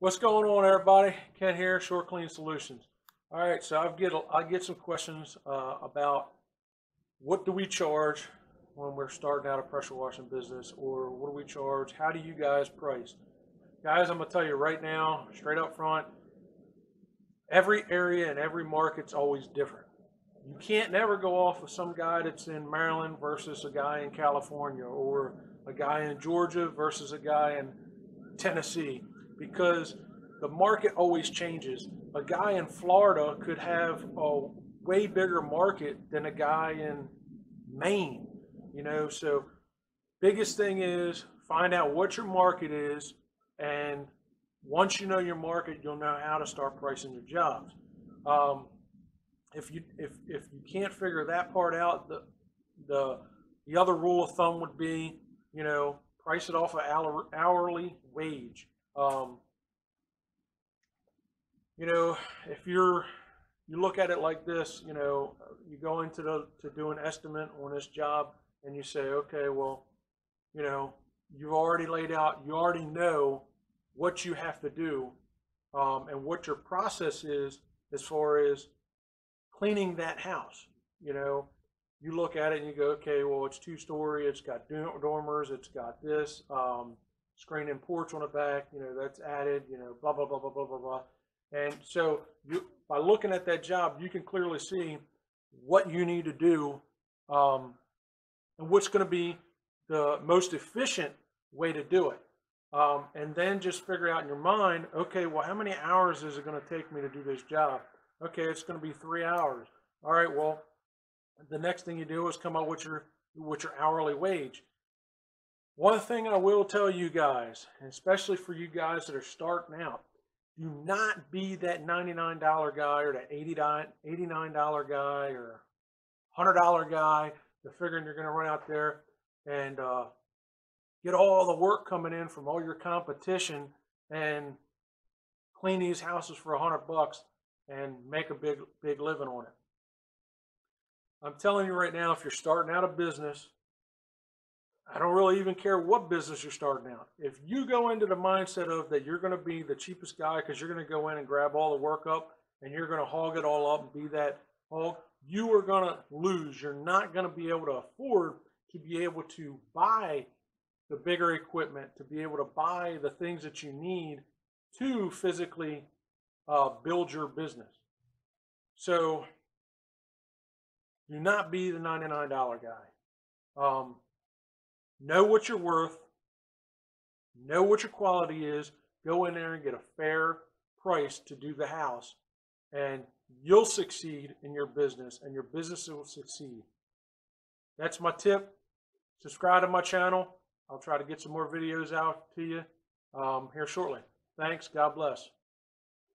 What's going on, everybody? Ken here, Shore Clean Solutions. All right, so I get some questions about what do we charge when we're starting out a pressure washing business, or what do we charge? How do you guys price? Guys, I'm gonna tell you right now, straight up front, every area and every market's always different. You can't never go off of some guy that's in Maryland versus a guy in California, or a guy in Georgia versus a guy in Tennessee, because the market always changes. A guy in Florida could have a way bigger market than a guy in Maine, so biggest thing is find out what your market is, and once you know your market, you'll know how to start pricing your jobs. If you can't figure that part out, the other rule of thumb would be, price it off of hourly wage. If you look at it like this, you go into to do an estimate on this job, and you say, okay, well, you've already laid out, you already know what you have to do, and what your process is as far as cleaning that house. You look at it and you go, okay, well, it's 2-story, it's got dormers, it's got this, screen and porch on the back, that's added, blah, blah, blah, blah, blah, blah, blah. And so by looking at that job, you can clearly see what you need to do, and what's going to be the most efficient way to do it. And then just figure out in your mind, okay, well, how many hours is it going to take me to do this job? Okay, it's going to be 3 hours. All right, well, the next thing you do is come up with your hourly wage. One thing I will tell you guys, and especially for you guys that are starting out, do not be that $99 guy or that $89 guy or $100 guy that's figuring you're going to run out there and get all the work coming in from all your competition and clean these houses for $100 and make a big living on it. I'm telling you right now, if you're starting out a business, I don't really even care what business you're starting out. If you go into the mindset of that you're going to be the cheapest guy because you're going to go in and grab all the work up and you're going to hog it all up and be that hog, you are going to lose. You're not going to be able to afford to be able to buy the bigger equipment, to be able to buy the things that you need to physically build your business. So do not be the $99 guy. Know what you're worth. Know what your quality is. Go in there and get a fair price to do the house, and you'll succeed in your business, and your business will succeed. That's my tip. Subscribe to my channel. I'll try to get some more videos out to you here shortly. Thanks. God bless.